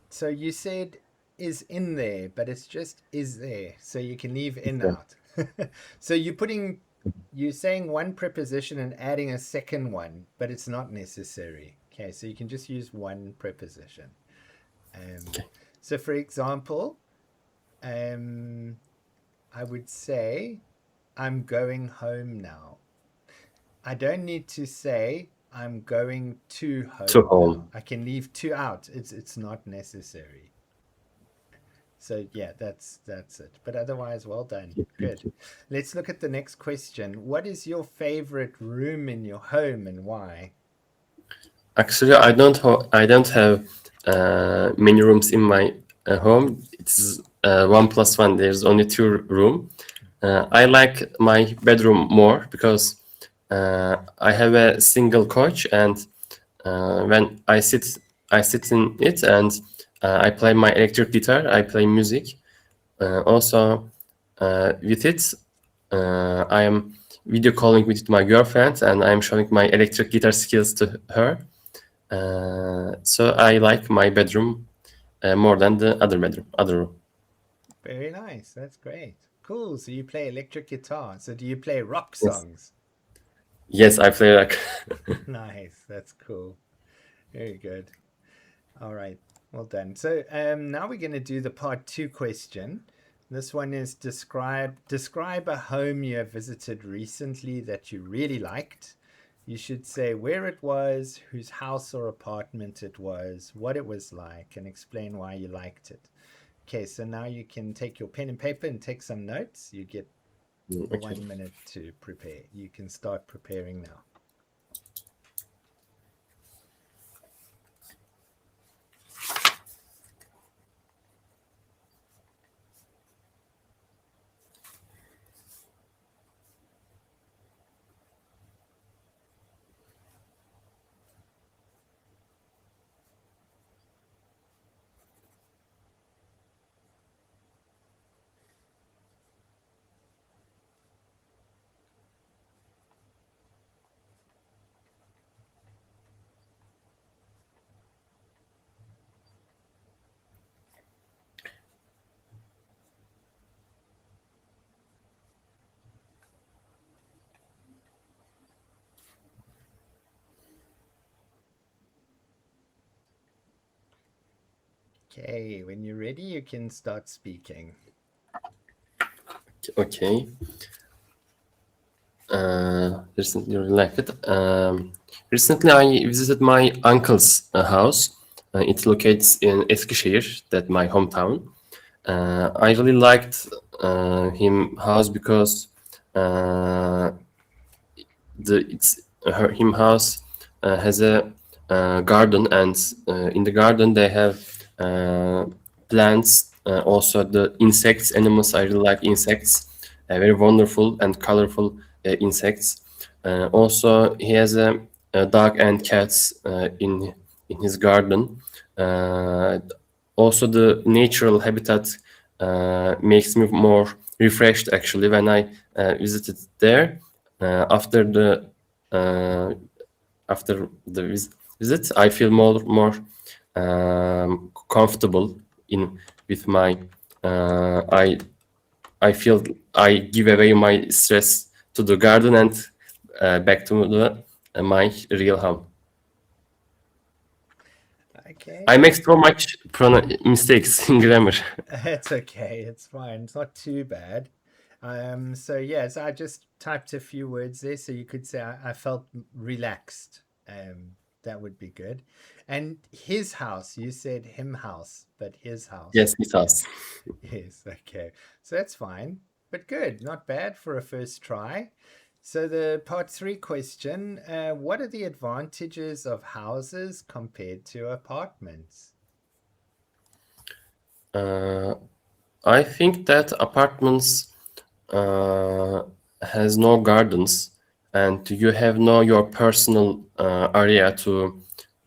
So you said is in there, but it's just is there. So you can leave in Okay. out. So you're saying one preposition and adding a second one, but it's not necessary. Okay, so you can just use one preposition. Um, Okay. so for example, um, I would say, I'm going home now. I don't need to say I'm going to To home now. home. I can leave to out. It's not necessary. So yeah, that's it. But otherwise, well done. Good. Let's look at the next question. What is your favorite room in your home and why? Actually, I don't have many rooms in my home. It's 1+1. There's only 2 room. I like my bedroom more because I have a single couch, and when I sit in it, and I play my electric guitar. I play music. Also, with it, I am video calling with my girlfriend, and I am showing my electric guitar skills to her. So I like my bedroom more than the other bedroom, other room. Very nice. That's great. Cool. So you play electric guitar. So do you play rock Yes, songs? yes, I play like. Nice. That's cool. Very good. All right. Well done. So now we're going to do the part two question. This one is describe a home you have visited recently that you really liked. You should say where it was, whose house or apartment it was, what it was like, and explain why you liked it. Okay, so now you can take your pen and paper and take some notes. You get Okay. 1 minute to prepare. You can start preparing now. Okay, when you're ready, you can start speaking. Okay. Recently related. Recently, I visited my uncle's house. It locates in Eskişehir, that my hometown. I really liked him house because uh, him house has a garden, and in the garden they have plants. Also, the insects, animals. I really like insects. Very wonderful and colorful insects. Also, he has a dog and cats in his garden. Uh, Also, the natural habitat makes me more refreshed actually when I visited there. After the uh, visit, I feel more comfortable in with my. I feel I give away my stress to the garden, and back to the my real home. Okay, I make so much mistakes in grammar. it's okay. It's fine. It's not too bad. So yes, I just typed a few words there, so you could say I felt relaxed. That would be good. And his house, you said him house, but his house. Yes, it does. Yes, okay. So that's fine, but good. Not bad for a first try. So the part three question, what are the advantages of houses compared to apartments? Uh, I think that apartments uh, has no gardens, and you have no your personal area to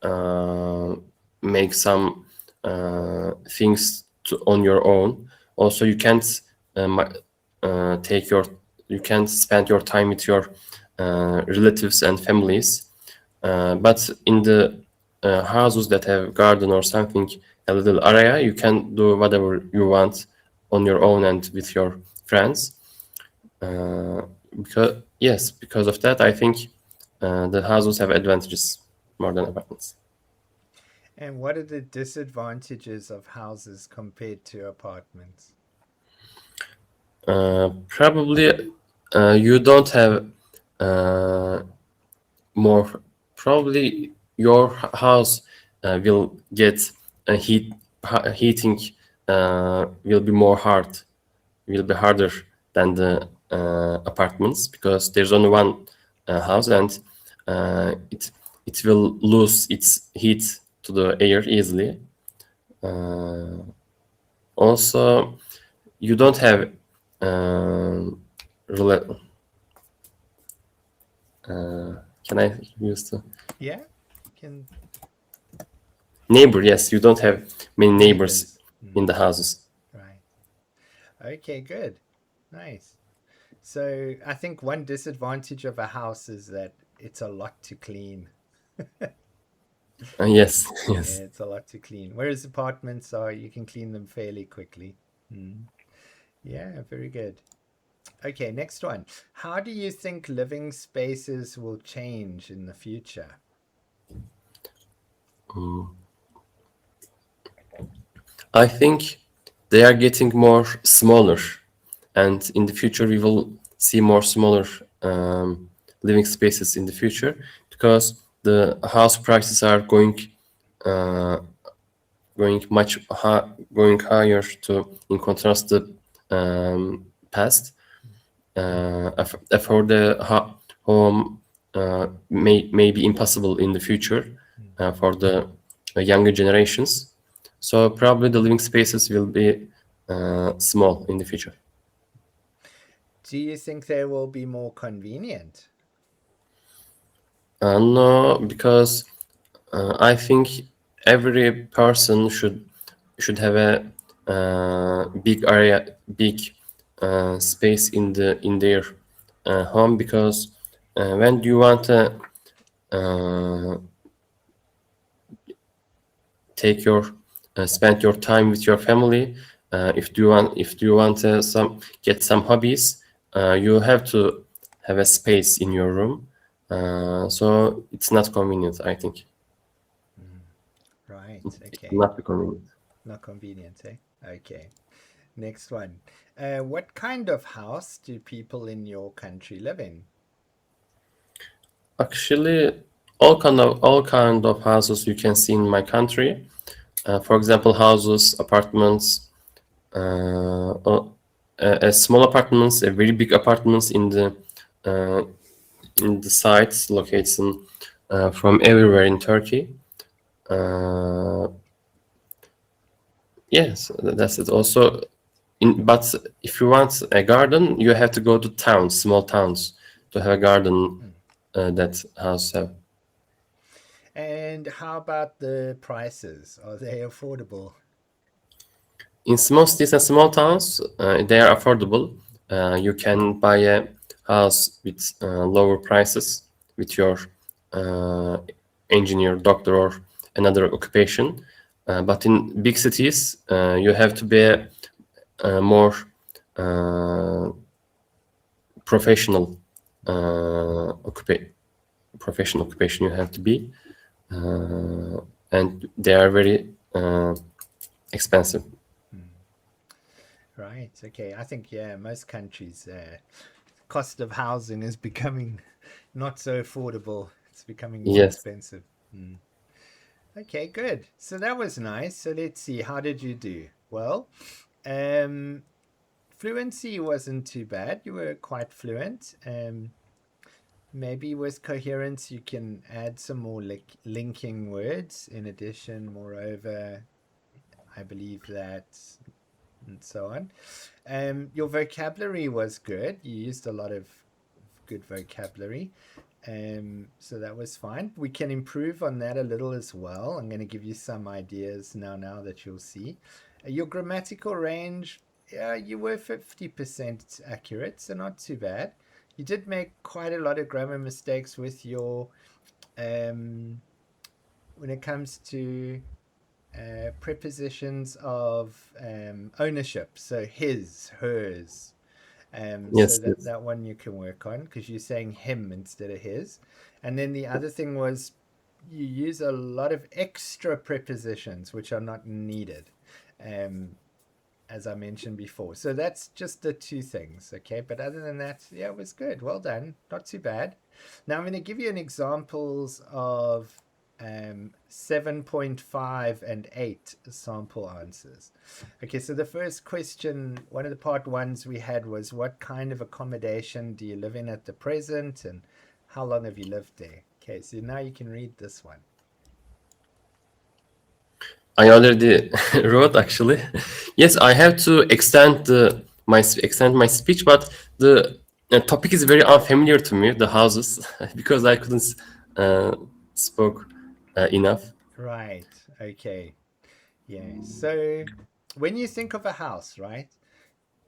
uh, make some things on your own. Also, you can't take your you can't spend your time with your relatives and families. But in the houses that have garden or something, a little area, you can do whatever you want on your own and with your friends. Because of that, I think the houses have advantages more than apartments. And what are the disadvantages of houses compared to apartments? Probably you don't have uh, more. Probably your house will get heating will be more hard, will be harder than the apartments because there's only one house and it will lose its heat to the air easily. Uh, Also, you don't have um, rela- can I use the Yeah, can neighbor? Yes, you don't have many neighbors neighbors. in the houses. Right. Okay, good. Nice. So I think one disadvantage of a house is that it's a lot to clean. Yes, Yeah, yes. it's a lot to clean. Whereas apartments are, you can clean them fairly quickly. Yeah, very good. Okay, next one. How do you think living spaces will change in the future? Mm. I think they are getting more smaller, and in the future we will see more smaller living spaces in the future because the house prices are uh, going higher to in contrast the past. For the home may be impossible in the future Mm. for the younger generations. So probably the living spaces will be small in the future. Do you think they will be more convenient? No, because I think every person should have a big area, big space in their home because when you want to uh, take your spend your time with your family, if you want some get some hobbies, you have to have a space in your room. So it's not convenient, I think. Mm. Right. It Okay. will not be convenient. Not convenient, eh? Okay. Next one. What kind of house do people in your country live in? Actually, all kind of houses you can see in my country. For example, houses, apartments, a small apartments, a very big apartments uh, in the sites located from everywhere in Turkey. Uh, yes, that's it. Also, but if you want a garden, you have to go to towns, small towns, to have a garden Hmm. that house have. And how about the prices? Are they affordable? In small cities and small towns, they are affordable. You can buy a house with lower prices with your uh, engineer, doctor, or another occupation. But in big cities, you have to be a more uh, professional occupa- professional occupation. You have to be, uh, and they are very expensive. Hmm. Right. Okay. I think, yeah, most countries, cost of housing is becoming not so affordable. It's becoming more Yes. expensive. Hmm. Okay, good. So that was nice. So let's see. How did you do? Well, um, fluency wasn't too bad. You were quite fluent. Maybe with coherence, you can add some more linking words in addition. Moreover, I believe that, and so on. Your vocabulary was good. You used a lot of good vocabulary. So that was fine. We can improve on that a little as well. I'm going to give you some ideas now that you'll see. Your grammatical range, yeah, you were 50% accurate, so not too bad. You did make quite a lot of grammar mistakes with your um, when it comes to prepositions of ownership. So his, hers. So Yes, that yes. that one you can work on because you're saying him instead of his. And then the other thing was you use a lot of extra prepositions which are not needed. Um, as I mentioned before. So that's just the two things, okay? But other than that, yeah, it was good. Well done. Not too bad. Now I'm going to give you an examples of 7.5 and 8 sample answers. Okay, so the first question, one of the part ones we had was what kind of accommodation do you live in at the present and how long have you lived there? Okay, so now you can read this one. I already wrote actually. Yes, I have to extend my speech, but the topic is very unfamiliar to me, the houses, because I couldn't spoke enough. Right, okay. Yeah. So when you think of a house, right?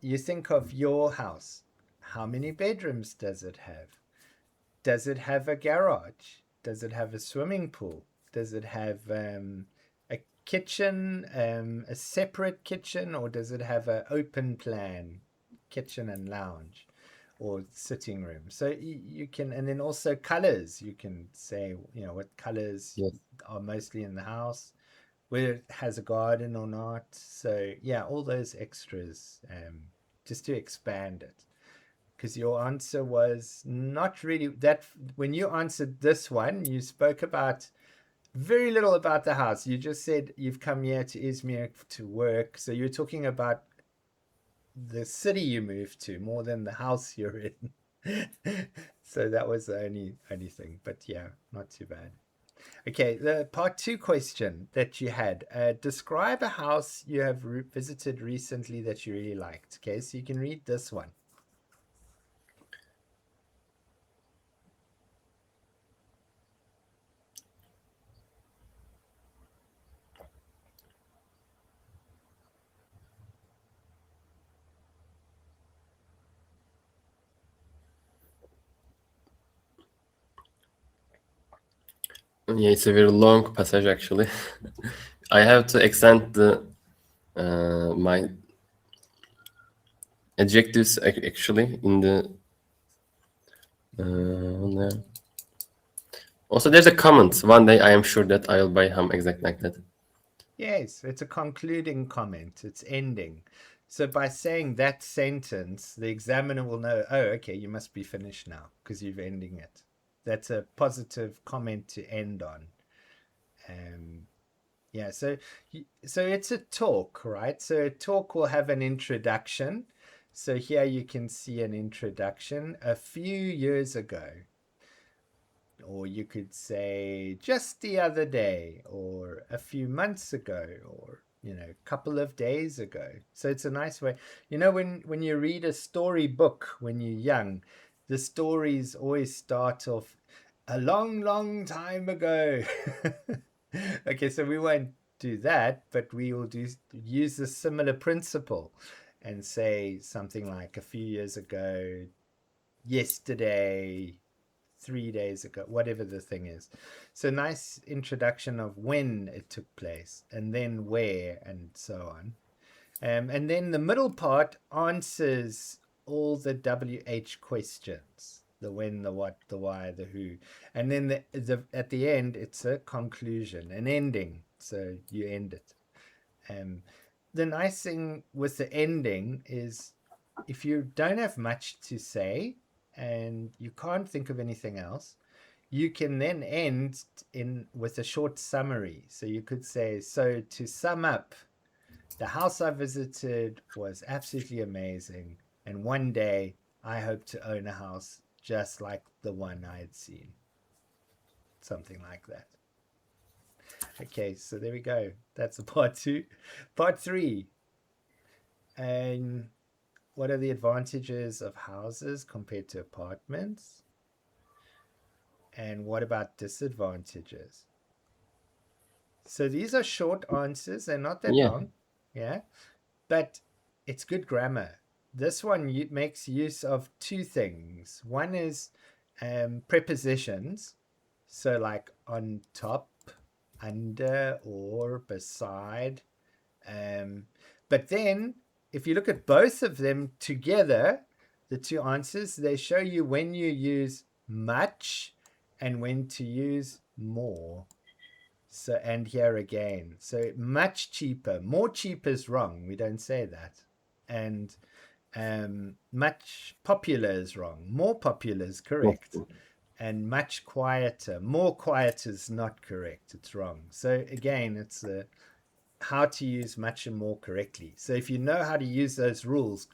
You think of your house. How many bedrooms does it have? Does it have a garage? Does it have a swimming pool? Does it have a kitchen, a separate kitchen, or does it have an open plan kitchen and lounge or sitting room? So you can, and then also colors. You can say, what colors Yes. are mostly in the house, whether it has a garden or not. So yeah, all those extras, just to expand it. Because your answer was not really that. When you answered this one, you spoke about very little about the house. You just said you've come here to Izmir to work. So you're talking about the city you moved to more than the house you're in. So that was the only thing. But yeah, not too bad. Okay, the part two question that you had. Describe a house you have visited recently that you really liked. Okay, so you can read this one. Yeah, it's a very long passage actually. I have to extend the my adjectives actually in the. Uh, Also, there's a comment. One day I am sure that I'll buy ham exact like that. Yes, it's a concluding comment. It's ending. So by saying that sentence, the examiner will know, oh, okay, you must be finished now because you're ending it. That's a positive comment to end on. Um, yeah, so it's a talk, right? So a talk will have an introduction. So here you can see an introduction. A few years ago, or you could say just the other day, or a few months ago, or a couple of days ago. So it's a nice way. When you read a story book when you're young, the stories always start off a long, long time ago. Okay, so we won't do that, but we will use a similar principle and say something like a few years ago, yesterday, 3 days ago, whatever the thing is. So nice introduction of when it took place and then where and so on. And then the middle part answers all the WH questions: the when, the what, the why, the who. And then at the end, it's a conclusion, an ending. So you end it. Um, the nice thing with the ending is if you don't have much to say and you can't think of anything else, you can then end in with a short summary. So you could say, so to sum up, the house I visited was absolutely amazing, and one day I hope to own a house just like the one I had seen. Something like that. Okay, so there we go. That's the part two. Part three. And what are the advantages of houses compared to apartments? And what about disadvantages? So these are short answers. They're not that Yeah. long. Yeah. But it's good grammar. This one makes use of two things. One is prepositions. So, like on top, under or beside. But then if you look at both of them together, the two answers, they show you when you use much and when to use more. So, and here again, so much cheaper, more cheap is wrong. We don't say that. And much popular is wrong. More popular is correct. And much quieter, more quiet is not correct. It's wrong. So again, it's how to use much and more correctly. So if you know how to use those rules,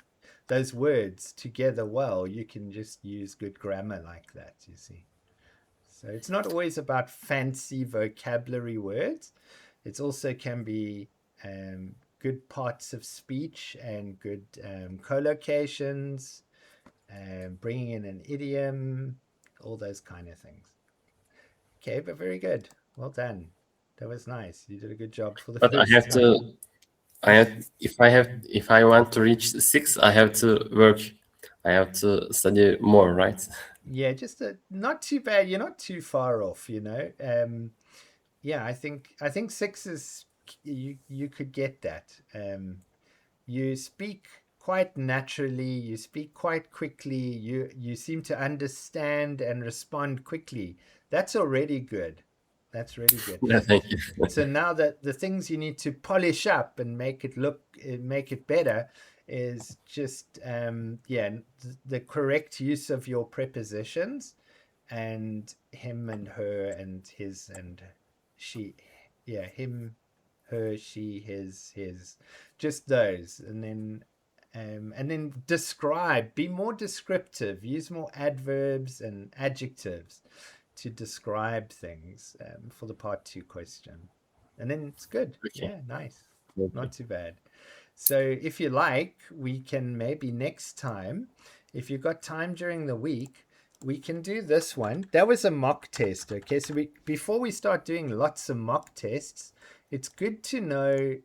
those words together well, you can just use good grammar like that, you see. So it's not always about fancy vocabulary words. It also can be good parts of speech and good collocations, bringing in an idiom, all those kind of things. Okay, but very good. Well done. That was nice. You did a good job for the But first time. if I want to reach 6, I have to work. I have to study more, right? Yeah, just not too bad. You're not too far off, you know. Yeah, I think 6 is you could get that. You speak quite naturally, you speak quite quickly, you seem to understand and respond quickly. That's already good. That's really good. Yeah, thank you. So now that the things you need to polish up and make it better is just the correct use of your prepositions and him and her and his and she, him, her, she, his, just those. And then describe, be more descriptive, use more adverbs and adjectives to describe things for the part 2 question. And then it's good. Okay. Yeah, nice. Okay. Not too bad. So if you like, we can maybe next time, if you've got time during the week, we can do this one. That was a mock test. Okay, so before we start doing lots of mock tests, it's good to know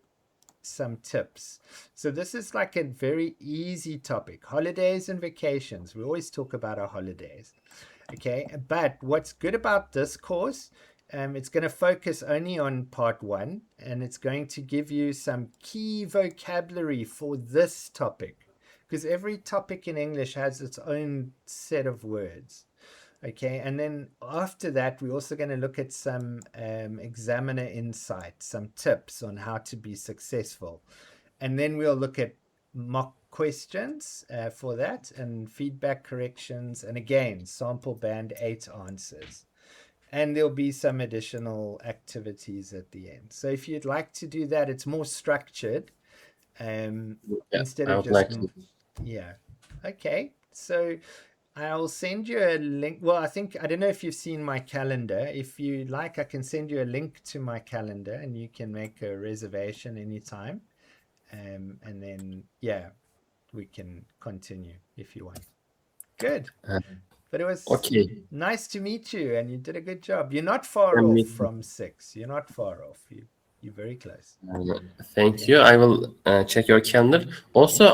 some tips. So this is like a very easy topic. Holidays and vacations. We always talk about our holidays. Okay, but what's good about this course, it's going to focus only on part 1, and it's going to give you some key vocabulary for this topic, because every topic in English has its own set of words. Okay, and then after that, we're also going to look at some examiner insights, some tips on how to be successful. And then we'll look at mock questions for that and feedback corrections. And again, sample band 8 answers. And there'll be some additional activities at the end. So if you'd like to do that, it's more structured instead of just... Yeah. Okay. So I'll send you a link. Well, I don't know if you've seen my calendar. If you like, I can send you a link to my calendar and you can make a reservation anytime. And then, we can continue if you want. Good. But it was nice to meet you, and you did a good job. You're not far off from 6. You're not far off. You're very close. Thank you. I will check your calendar. Also,